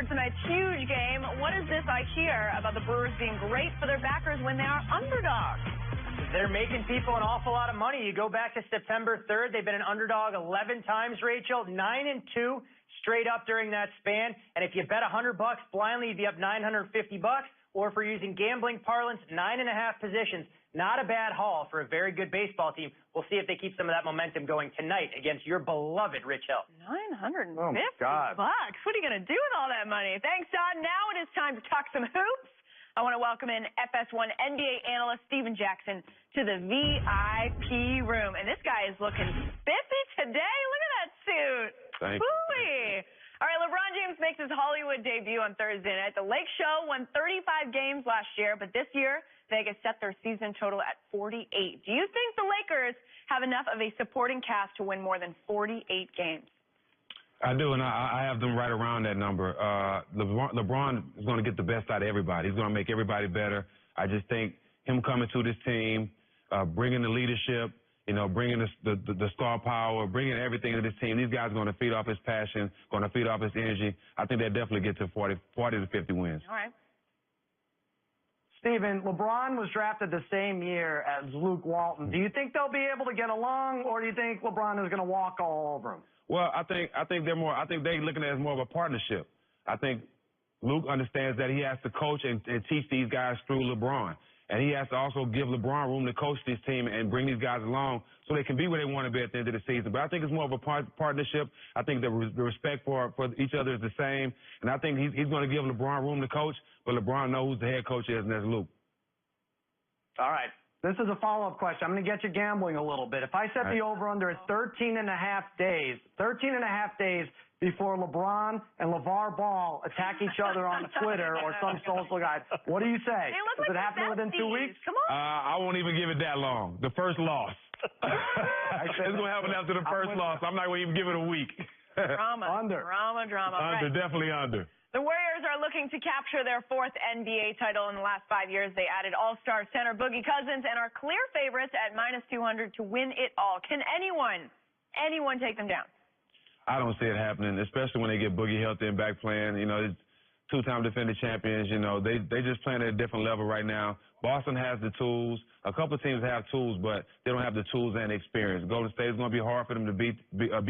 tonight's huge game. What is this I hear about the Brewers being great for their backers when they are underdogs? They're making people an awful lot of money. You go back to September 3rd, they've been an underdog 11 times, Rachel, 9-2 straight up during that span. And if you bet $100 blindly, you'd be up $950. Or if we're using gambling parlance, 9.5 positions. Not a bad haul for a very good baseball team. We'll see if they keep some of that momentum going tonight against your beloved Rich Hill. $950 Oh my God. bucks. What are you going to do with all that money? Thanks, Todd. Now it is time to talk some hoops. I want to welcome in FS1 NBA analyst Steven Jackson to the VIP room. And this guy is looking spiffy today. Look at that suit. Thank you. All right, LeBron James makes his Hollywood debut on Thursday night. The Lake Show won 35 games last year, but this year Vegas set their season total at 48. Do you think the Lakers have enough of a supporting cast to win more than 48 games? I do, and I have them right around that number. LeBron is going to get the best out of everybody. He's going to make everybody better. I just think him coming to this team, bringing the leadership, bringing the star power, bringing everything to this team. These guys are going to feed off his passion, going to feed off his energy. I think they'll definitely get to 40 to 50 wins. All right. Steven, LeBron was drafted the same year as Luke Walton. Do you think they'll be able to get along, or do you think LeBron is going to walk all over him? Well, I think they're looking at it as more of a partnership. I think Luke understands that he has to coach and teach these guys through LeBron. And he has to also give LeBron room to coach this team and bring these guys along so they can be where they want to be at the end of the season. But I think it's more of a partnership. I think the respect for each other is the same. And I think he's going to give LeBron room to coach, but LeBron knows who the head coach is, and that's Luke. All right. This is a follow-up question. I'm going to get you gambling a little bit. If I set the over-under at 13 and a half days before LeBron and LeVar Ball attack each other on Twitter or some social guide, what do you say? Does it happen within 2 weeks? Come on. I won't even give it that long. The first loss. It's going to happen after the first loss. I'm not going to even give it a week. Drama. Under. Drama. Under, right. Definitely under. The Warriors are looking to capture their 4th NBA title in the last 5 years. They added all-star center Boogie Cousins and are clear favorites at -200 to win it all. Can anyone take them down? I don't see it happening, especially when they get Boogie healthy and back playing. It's two-time defending champions. They just playing at a different level right now. Boston has the tools. A couple of teams have tools, but they don't have the tools and experience. Golden State is going to be hard for them to be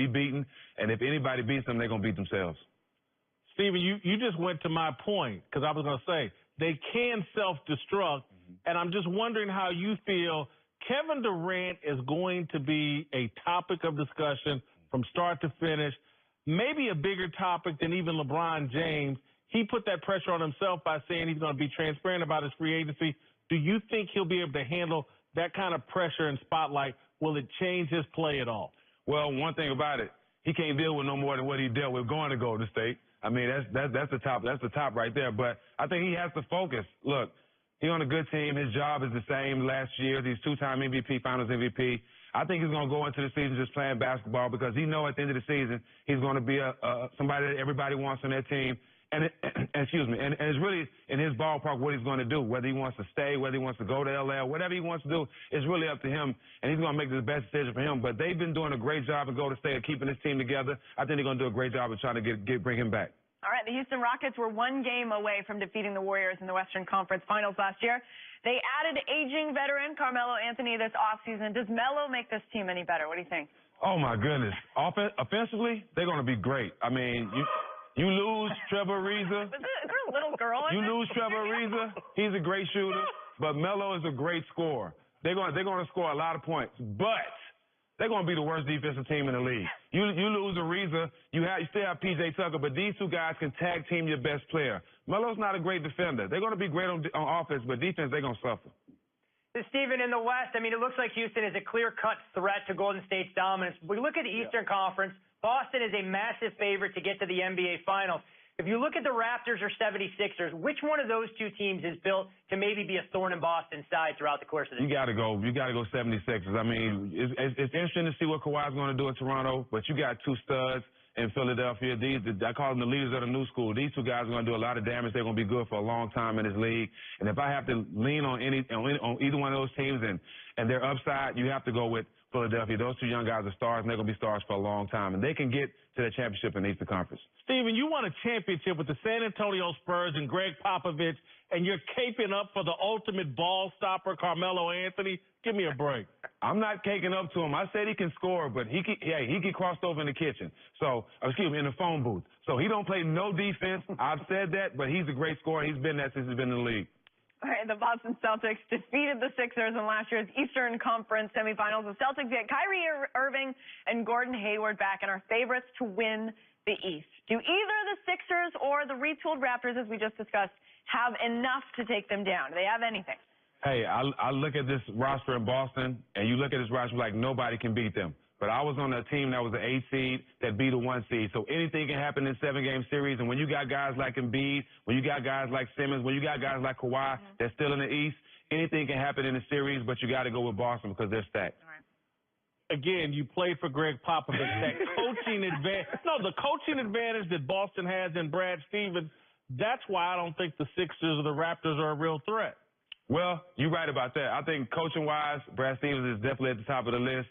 beaten, and if anybody beats them, they're going to beat themselves. Steven, you just went to my point, because I was going to say they can self-destruct, and I'm just wondering how you feel. Kevin Durant is going to be a topic of discussion from start to finish, maybe a bigger topic than even LeBron James. He put that pressure on himself by saying he's going to be transparent about his free agency. Do you think he'll be able to handle that kind of pressure and spotlight? Will it change his play at all? Well, one thing about it, he can't deal with no more than what he dealt with going to Golden State. I mean, that's the top. That's the top right there. But I think he has to focus. Look, he's on a good team. His job is the same last year. He's two-time MVP, Finals MVP. I think he's going to go into the season just playing basketball because he knows at the end of the season he's going to be somebody that everybody wants on their team. And it's really in his ballpark what he's going to do. Whether he wants to stay, whether he wants to go to LA, whatever he wants to do, is really up to him. And he's going to make the best decision for him. But they've been doing a great job in Golden State of keeping this team together. I think they're going to do a great job of trying to bring him back. All right, the Houston Rockets were 1 game away from defeating the Warriors in the Western Conference Finals last year. They added aging veteran Carmelo Anthony this offseason. Does Melo make this team any better? What do you think? Oh, my goodness. Offensively, they're going to be great. I mean, you lose Trevor Ariza. Is there a little girl in You lose Trevor Ariza. He's a great shooter, but Melo is a great scorer. They're going to score a lot of points, but they're going to be the worst defensive team in the league. You lose Ariza, you still have P.J. Tucker, but these two guys can tag team your best player. Melo's not a great defender. They're going to be great on offense, but defense, they're going to suffer. Steven, in the West, I mean, it looks like Houston is a clear-cut threat to Golden State's dominance. We look at the Eastern Conference. Boston is a massive favorite to get to the NBA Finals. If you look at the Raptors or 76ers, which one of those two teams is built to maybe be a thorn in Boston's side throughout the course of the season? You got to go 76ers. I mean, it's interesting to see what Kawhi's going to do in Toronto, but you got two studs in Philadelphia. I call them the leaders of the new school. These two guys are going to do a lot of damage. They're going to be good for a long time in this league. And if I have to lean on either one of those teams and their upside, you have to go with Philadelphia. Those two young guys are stars, and they're going to be stars for a long time. And they can get to the championship in the Eastern Conference. Steven, you won a championship with the San Antonio Spurs and Greg Popovich, and you're caping up for the ultimate ball stopper, Carmelo Anthony. Give me a break. I'm not caking up to him. I said he can score, but he get crossed over in the kitchen. So, excuse me, in the phone booth. So he don't play no defense. I've said that, but he's a great scorer. He's been that since he's been in the league. All right, the Boston Celtics defeated the Sixers in last year's Eastern Conference semifinals. The Celtics get Kyrie Irving and Gordon Hayward back and are favorites to win the East. Do either the Sixers or the retooled Raptors, as we just discussed, have enough to take them down? Do they have anything? Hey, I look at this roster in Boston, and you look at this roster like nobody can beat them. But I was on a team that was an 8 seed that beat a 1 seed. So anything can happen in a 7-game series. And when you got guys like Embiid, when you got guys like Simmons, when you got guys like Kawhi that's still in the East, anything can happen in the series, but you got to go with Boston because they're stacked. All right. Again, you played for Greg Popovich. That coaching advantage. No, the coaching advantage that Boston has in Brad Stevens, that's why I don't think the Sixers or the Raptors are a real threat. Well, you're right about that. I think coaching-wise, Brad Stevens is definitely at the top of the list.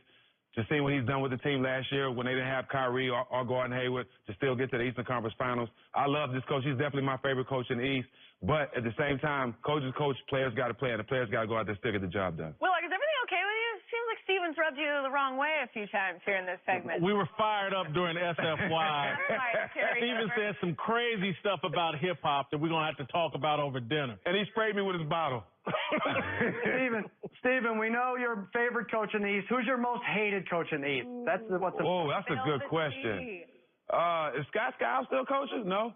Just seeing what he's done with the team last year when they didn't have Kyrie or Gordon Hayward to still get to the Eastern Conference Finals. I love this coach. He's definitely my favorite coach in the East. But at the same time, coaches coach, players got to play, and the players got to go out there and still get the job done. Well, is everything okay with you? It seems like Stevens rubbed you the wrong way a few times here in this segment. We were fired up during SFY. Steven said some crazy stuff about hip-hop that we're going to have to talk about over dinner. And he sprayed me with his bottle. Steven, we know your favorite coach in the East. Who's your most hated coach in the East? That's a good question. Is Scott Skiles still coaching? No.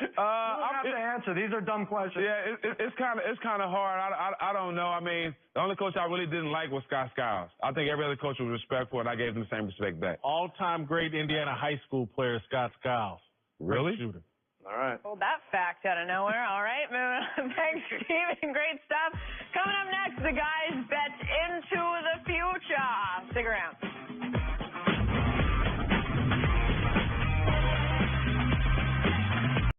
You don't have to answer. These are dumb questions. Yeah, it's kind of hard. I don't know. I mean, the only coach I really didn't like was Scott Skiles. I think every other coach was respectful, and I gave them the same respect back. All-time great Indiana high school player, Scott Skiles. Really? Great shooter. All right. Pulled that fact out of nowhere. All right, moving on. Thanks, Steven. Great stuff. Coming up next, the guys bet into the future. Stick around.